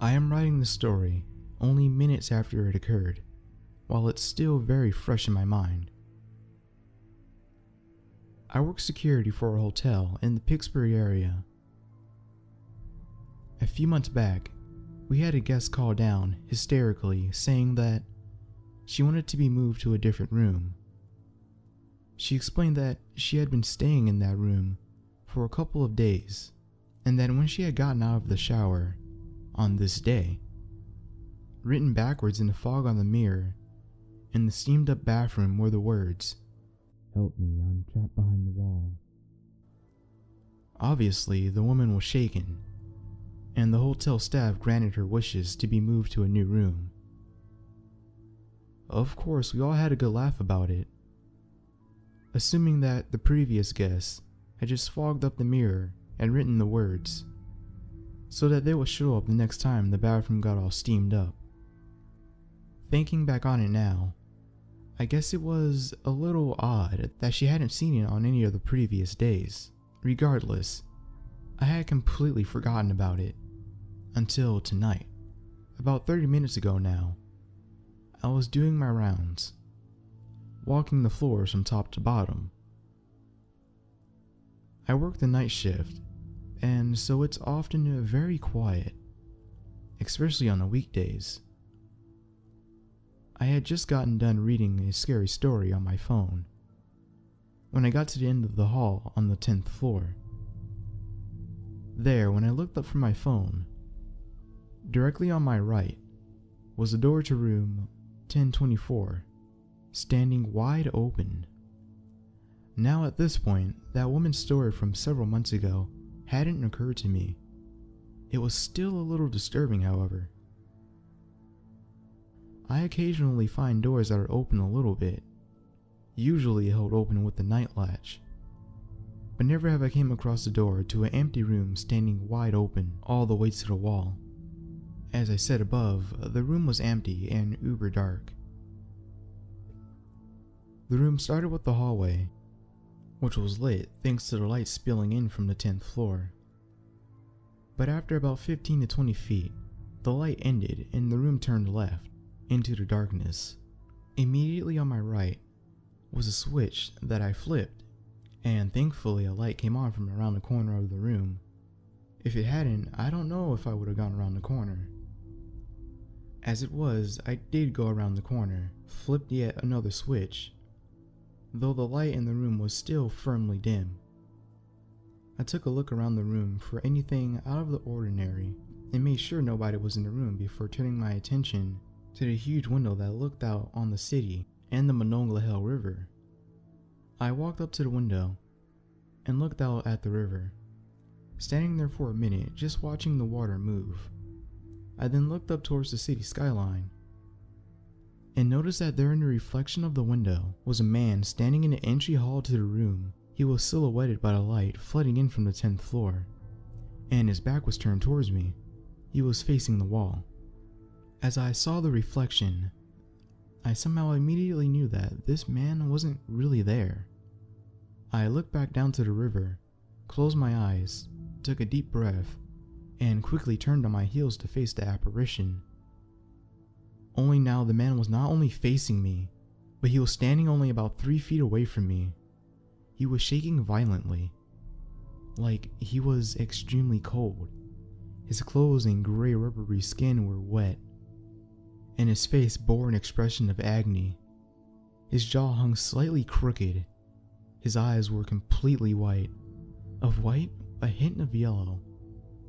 I am writing this story only minutes after it occurred, while it's still very fresh in my mind. I work security for a hotel in the Pittsburgh area. A few months back, we had a guest call down hysterically saying that she wanted to be moved to a different room. She explained that she had been staying in that room for a couple of days, and that when she had gotten out of the shower on this day, written backwards in the fog on the mirror in the steamed up bathroom were the words, "Help me, I'm trapped behind the wall." Obviously, the woman was shaken, and the hotel staff granted her wishes to be moved to a new room. Of course, we all had a good laugh about it, assuming that the previous guest had just fogged up the mirror and written the words, so that they would show up the next time the bathroom got all steamed up. Thinking back on it now, I guess it was a little odd that she hadn't seen it on any of the previous days. Regardless, I had completely forgotten about it until tonight. About 30 minutes ago now, I was doing my rounds, walking the floors from top to bottom. I work the night shift, and so it's often very quiet, especially on the weekdays. I had just gotten done reading a scary story on my phone when I got to the end of the hall on the 10th floor. There, when I looked up from my phone, directly on my right was the door to room 1024, standing wide open. Now at this point, that woman's story from several months ago hadn't occurred to me. It was still a little disturbing, however. I occasionally find doors that are open a little bit, usually held open with the night latch, but never have I came across a door to an empty room standing wide open all the way to the wall. As I said above, the room was empty and uber dark. The room started with the hallway, which was lit thanks to the light spilling in from the 10th floor. But after about 15 to 20 feet, the light ended and the room turned left into the darkness. Immediately on my right was a switch that I flipped, and thankfully a light came on from around the corner of the room. If it hadn't, I don't know if I would have gone around the corner. As it was, I did go around the corner, flipped yet another switch, though the light in the room was still firmly dim. I took a look around the room for anything out of the ordinary and made sure nobody was in the room before turning my attention to the huge window that looked out on the city and the Monongahela River. I walked up to the window and looked out at the river, standing there for a minute just watching the water move. I then looked up towards the city skyline and noticed that there in the reflection of the window was a man standing in the entry hall to the room. He was silhouetted by the light flooding in from the 10th floor, and his back was turned towards me. He was facing the wall. As I saw the reflection, I somehow immediately knew that this man wasn't really there. I looked back down to the river, closed my eyes, took a deep breath, and quickly turned on my heels to face the apparition. Only now the man was not only facing me, but he was standing only about 3 feet away from me. He was shaking violently, like he was extremely cold. His clothes and gray rubbery skin were wet, and his face bore an expression of agony. His jaw hung slightly crooked. His eyes were completely white. Of white, a hint of yellow,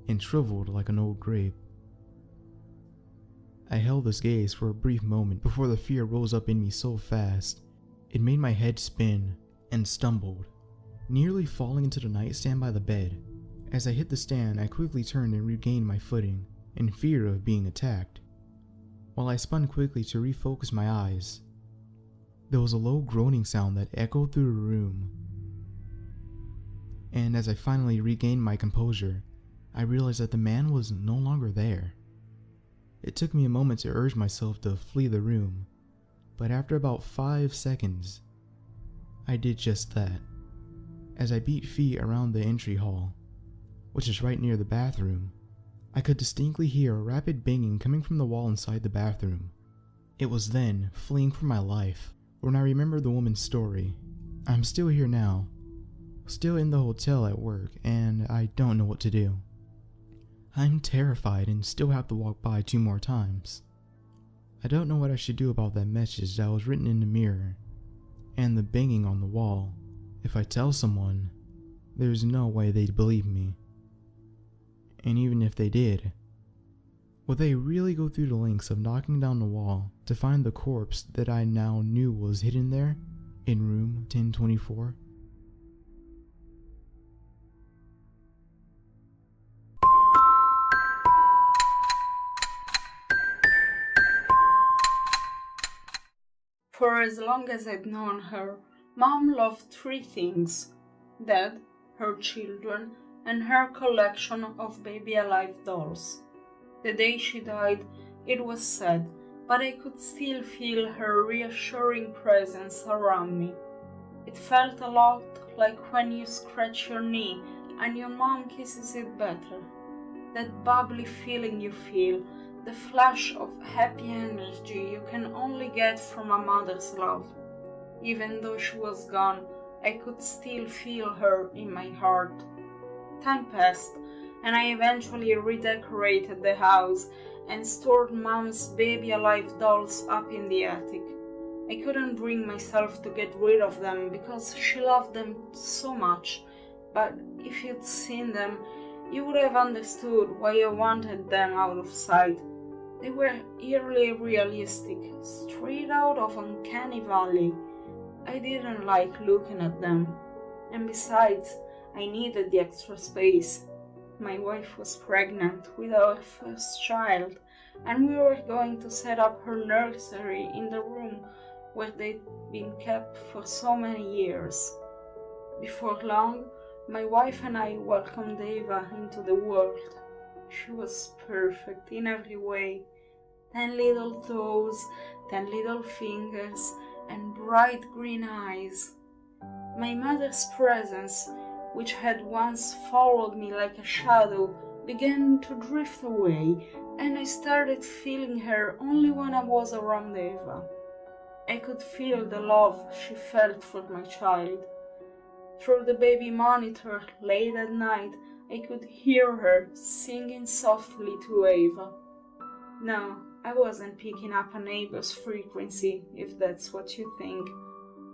and shriveled like an old grape. I held this gaze for a brief moment before the fear rose up in me so fast, it made my head spin and stumbled, nearly falling into the nightstand by the bed. As I hit the stand, I quickly turned and regained my footing, in fear of being attacked. While I spun quickly to refocus my eyes, there was a low groaning sound that echoed through the room. And as I finally regained my composure, I realized that the man was no longer there. It took me a moment to urge myself to flee the room, but after about 5 seconds, I did just that. As I beat feet around the entry hall, which is right near the bathroom, I could distinctly hear a rapid banging coming from the wall inside the bathroom. It was then, fleeing for my life, when I remembered the woman's story. I'm still here now, still in the hotel at work, and I don't know what to do. I'm terrified and still have to walk by 2 more times. I don't know what I should do about that message that was written in the mirror, and the banging on the wall. If I tell someone, there's no way they'd believe me. And even if they did, would they really go through the lengths of knocking down the wall to find the corpse that I now knew was hidden there in room 1024? For as long as I'd known her, Mom loved 3 things: Dad, her children, and her collection of baby alive dolls. The day she died, it was sad, but I could still feel her reassuring presence around me. It felt a lot like when you scratch your knee and your mom kisses it better. That bubbly feeling you feel, the flash of happy energy you can only get from a mother's love. Even though she was gone, I could still feel her in my heart. Time passed, and I eventually redecorated the house and stored Mom's baby alive dolls up in the attic. I couldn't bring myself to get rid of them because she loved them so much, but if you'd seen them, you would have understood why I wanted them out of sight. They were eerily realistic, straight out of Uncanny Valley. I didn't like looking at them, and besides, I needed the extra space. My wife was pregnant with our first child, and we were going to set up her nursery in the room where they'd been kept for so many years. Before long, my wife and I welcomed Eva into the world. She was perfect in every way. 10 little toes, 10 little fingers, and bright green eyes. My mother's presence, which had once followed me like a shadow, began to drift away, and I started feeling her only when I was around Eva. I could feel the love she felt for my child. Through the baby monitor, late at night, I could hear her singing softly to Eva. No, I wasn't picking up a neighbor's frequency, if that's what you think.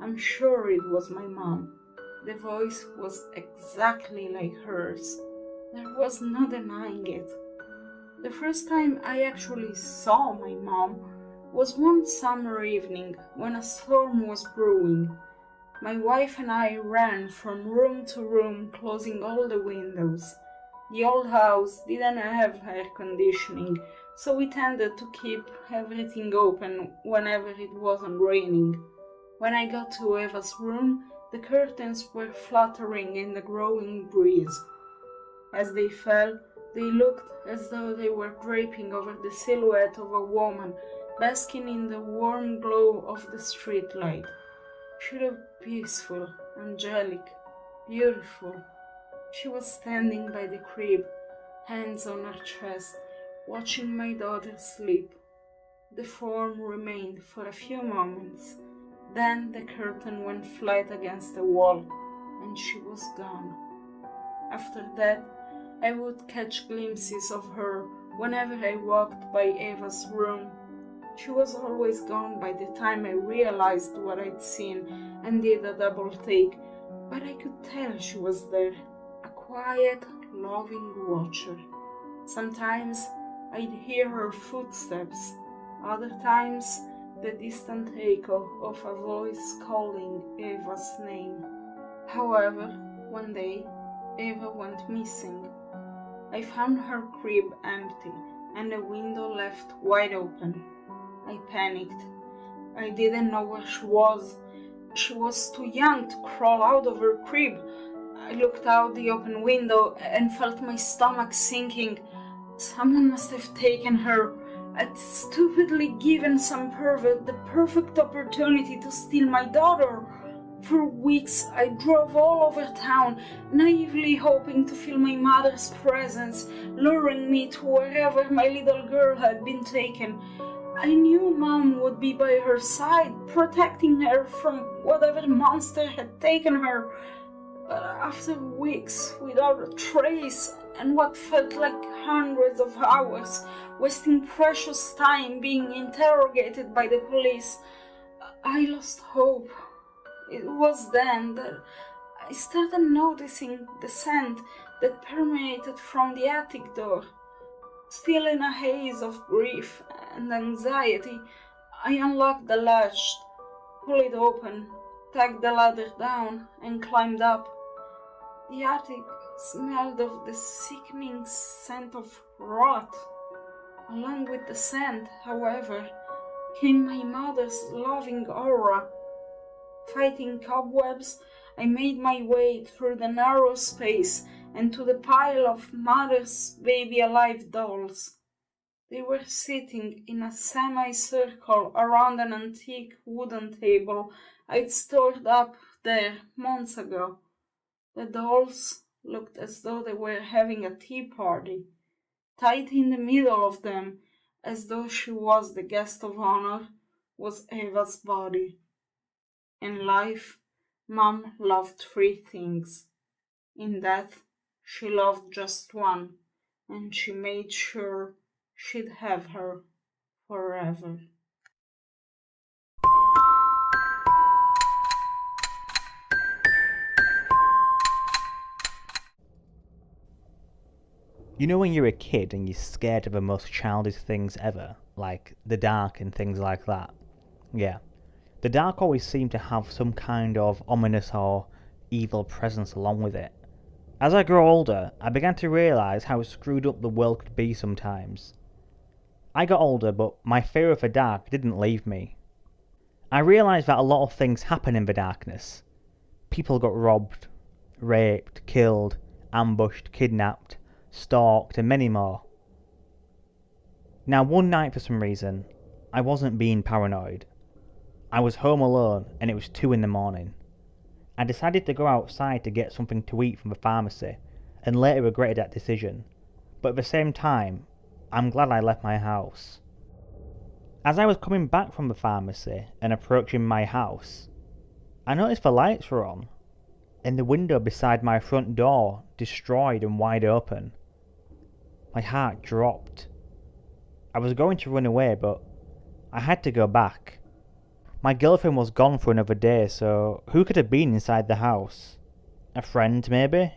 I'm sure it was my mom. The voice was exactly like hers. There was no denying it. The first time I actually saw my mom was one summer evening when a storm was brewing. My wife and I ran from room to room, closing all the windows. The old house didn't have air conditioning, so we tended to keep everything open whenever it wasn't raining. When I got to Eva's room, the curtains were fluttering in the growing breeze. As they fell, they looked as though they were draping over the silhouette of a woman basking in the warm glow of the streetlight. She looked peaceful, angelic, beautiful. She was standing by the crib, hands on her chest, watching my daughter sleep. The form remained for a few moments. Then the curtain went flat against the wall, and she was gone. After that, I would catch glimpses of her whenever I walked by Eva's room. She was always gone by the time I realized what I'd seen and did a double take, but I could tell she was there, a quiet, loving watcher. Sometimes I'd hear her footsteps, other times the distant echo of a voice calling Eva's name. However, one day, Eva went missing. I found her crib empty and the window left wide open. I panicked. I didn't know where she was. She was too young to crawl out of her crib. I looked out the open window and felt my stomach sinking. Someone must have taken her. I'd stupidly given some pervert the perfect opportunity to steal my daughter. For weeks I drove all over town, naively hoping to feel my mother's presence, luring me to wherever my little girl had been taken. I knew Mom would be by her side, protecting her from whatever monster had taken her. But after weeks without a trace, and what felt like hundreds of hours, wasting precious time being interrogated by the police, I lost hope. It was then that I started noticing the scent that permeated from the attic door. Still in a haze of grief and anxiety, I unlocked the latch, pulled it open, tacked the ladder down, and climbed up. The attic smelled of the sickening scent of rot. Along with the scent, however, came my mother's loving aura. Fighting cobwebs, I made my way through the narrow space and to the pile of Mother's baby alive dolls. They were sitting in a semicircle around an antique wooden table I'd stored up there months ago. The dolls looked as though they were having a tea party. Tight in the middle of them, as though she was the guest of honor, was Eva's body. In life, Mom loved 3 things. In death, she loved just one, and she made sure she'd have her forever. You know when you're a kid and you're scared of the most childish things ever, like the dark and things like that? Yeah. The dark always seemed to have some kind of ominous or evil presence along with it. As I grew older, I began to realise how screwed up the world could be sometimes. I got older, but my fear of the dark didn't leave me. I realised that a lot of things happen in the darkness. People got robbed, raped, killed, ambushed, kidnapped, stalked, and many more. Now one night for some reason, I wasn't being paranoid. I was home alone and it was 2 a.m. I decided to go outside to get something to eat from the pharmacy and later regretted that decision, but at the same time, I'm glad I left my house. As I was coming back from the pharmacy and approaching my house, I noticed the lights were on and the window beside my front door destroyed and wide open. My heart dropped. I was going to run away, but I had to go back. My girlfriend was gone for another day, so who could have been inside the house? A friend, maybe?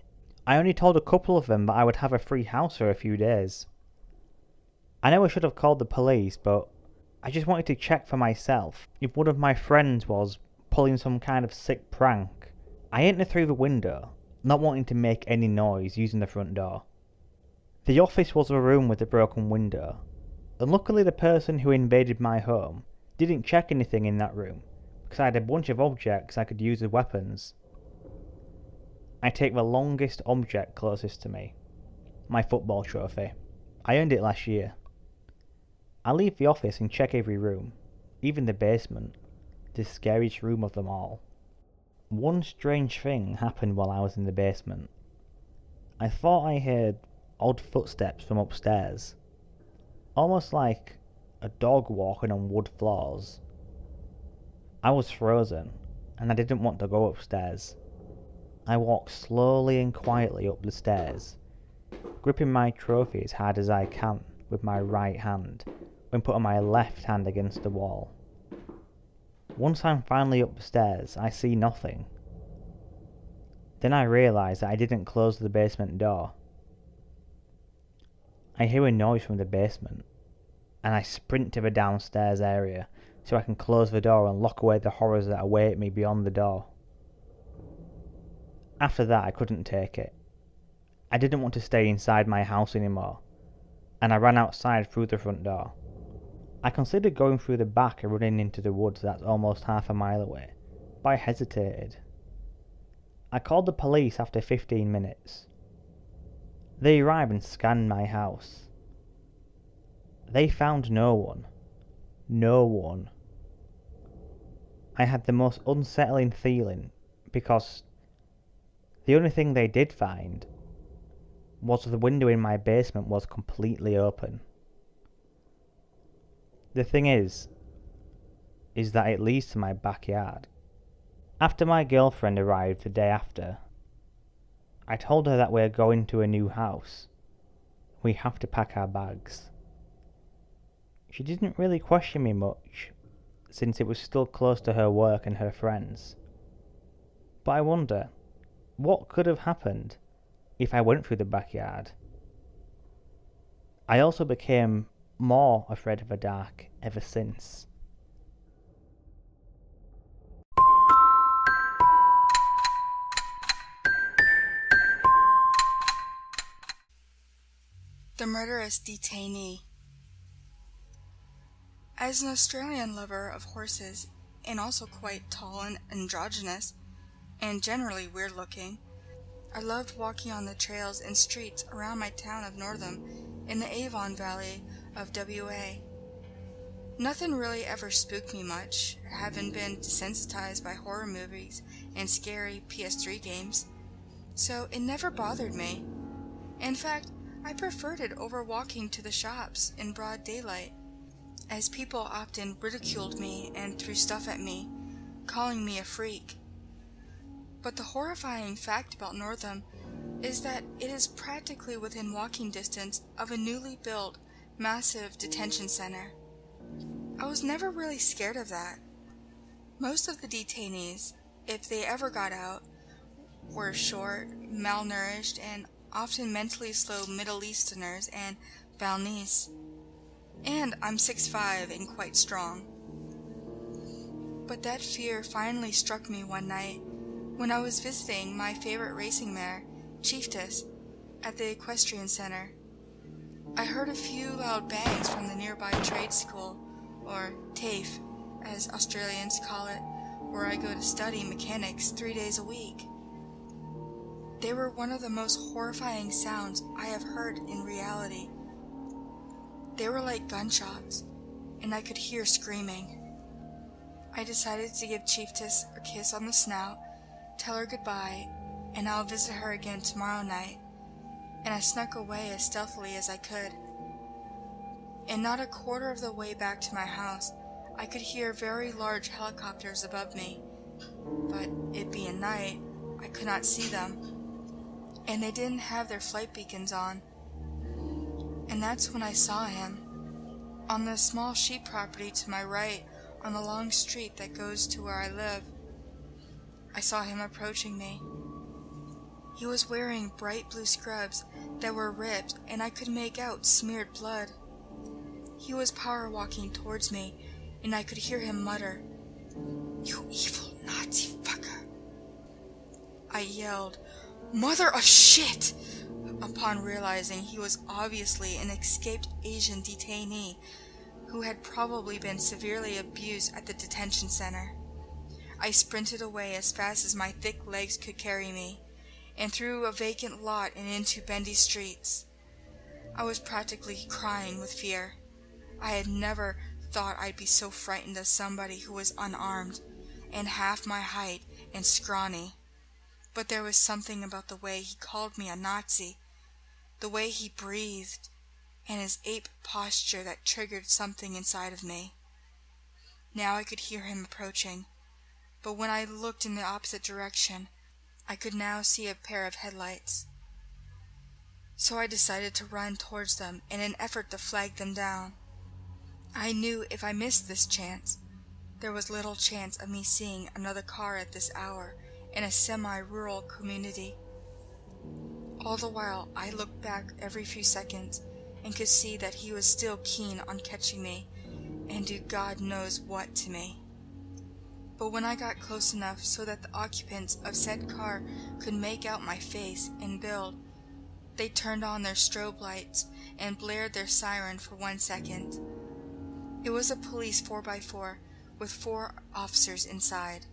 I only told a couple of them that I would have a free house for a few days. I know I should have called the police, but I just wanted to check for myself if one of my friends was pulling some kind of sick prank. I entered through the window, not wanting to make any noise using the front door. The office was a room with a broken window, and luckily the person who invaded my home didn't check anything in that room, because I had a bunch of objects I could use as weapons. I take the longest object closest to me, my football trophy. I earned it last year. I leave the office and check every room, even the basement, the scariest room of them all. One strange thing happened while I was in the basement. I thought I heard odd footsteps from upstairs, almost like a dog walking on wood floors. I was frozen, and I didn't want to go upstairs. I walked slowly and quietly up the stairs, gripping my trophy as hard as I can with my right hand, when putting my left hand against the wall. Once I'm finally up the stairs, I see nothing. Then I realise that I didn't close the basement door. I hear a noise from the basement, and I sprint to the downstairs area so I can close the door and lock away the horrors that await me beyond the door. After that, I couldn't take it. I didn't want to stay inside my house anymore, and I ran outside through the front door. I considered going through the back and running into the woods that's almost half a mile away, but I hesitated. I called the police after 15 minutes. They arrived and scanned my house. They found no one. No one. I had the most unsettling feeling because the only thing they did find was the window in my basement was completely open. The thing is that it leads to my backyard. After my girlfriend arrived the day after, I told her that we're going to a new house. We have to pack our bags. She didn't really question me much, since it was still close to her work and her friends. But I wonder, what could have happened if I went through the backyard? I also became more afraid of the dark ever since. The Murderous Detainee. As an Australian lover of horses, and also quite tall and androgynous, and generally weird-looking, I loved walking on the trails and streets around my town of Northam in the Avon Valley of WA. Nothing really ever spooked me much, having been desensitized by horror movies and scary PS3 games, so it never bothered me. In fact, I preferred it over walking to the shops in broad daylight, as people often ridiculed me and threw stuff at me, calling me a freak. But the horrifying fact about Northam is that it is practically within walking distance of a newly built, massive detention center. I was never really scared of that. Most of the detainees, if they ever got out, were short, malnourished, and often mentally slow Middle Easterners and Balinese. And I'm 6'5" and quite strong. But that fear finally struck me one night when I was visiting my favorite racing mare, Chiefess, at the equestrian center. I heard a few loud bangs from the nearby trade school, or TAFE, as Australians call it, where I go to study mechanics 3 days a week. They were one of the most horrifying sounds I have heard in reality. They were like gunshots, and I could hear screaming. I decided to give Chiefess a kiss on the snout, tell her goodbye, and I'll visit her again tomorrow night, and I snuck away as stealthily as I could. And not a quarter of the way back to my house, I could hear very large helicopters above me, but it being night, I could not see them, and they didn't have their flight beacons on. And that's when I saw him, on the small sheep property to my right on the long street that goes to where I live. I saw him approaching me. He was wearing bright blue scrubs that were ripped, and I could make out smeared blood. He was power walking towards me, and I could hear him mutter, "You evil Nazi fucker." I yelled, "Mother of shit!" upon realizing he was obviously an escaped Asian detainee who had probably been severely abused at the detention center. I sprinted away as fast as my thick legs could carry me, and through a vacant lot and into bendy streets. I was practically crying with fear. I had never thought I'd be so frightened of somebody who was unarmed, and half my height and scrawny. But there was something about the way he called me a Nazi, the way he breathed, and his ape posture that triggered something inside of me. Now I could hear him approaching, but when I looked in the opposite direction, I could now see a pair of headlights. So I decided to run towards them in an effort to flag them down. I knew if I missed this chance, there was little chance of me seeing another car at this hour in a semi-rural community. All the while, I looked back every few seconds and could see that he was still keen on catching me and do God knows what to me. But when I got close enough so that the occupants of said car could make out my face and build, they turned on their strobe lights and blared their siren for 1 second. It was a police 4x4 with 4 officers inside.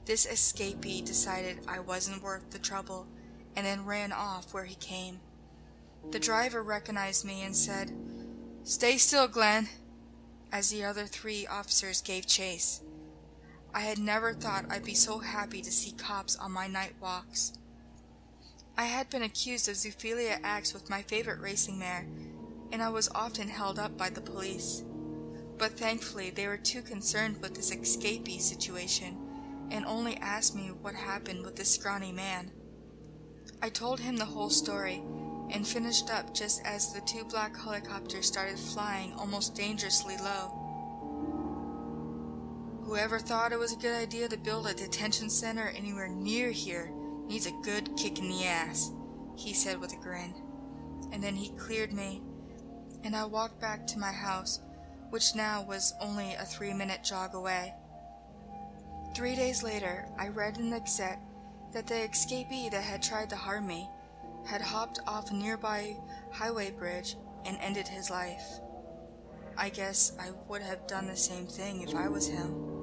This escapee decided I wasn't worth the trouble and then ran off where he came. The driver recognized me and said, "Stay still, Glenn," as the other 3 officers gave chase. I had never thought I'd be so happy to see cops on my night walks. I had been accused of zoophilia acts with my favorite racing mare, and I was often held up by the police. But thankfully they were too concerned with this escapee situation and only asked me what happened with this scrawny man. I told him the whole story and finished up just as the 2 black helicopters started flying almost dangerously low. Whoever thought it was a good idea to build a detention center anywhere near here needs a good kick in the ass, he said with a grin. And then he cleared me, and I walked back to my house, which now was only a 3-minute jog away. 3 days later, I read in the Gazette that the escapee that had tried to harm me had hopped off a nearby highway bridge and ended his life. I guess I would have done the same thing if I was him.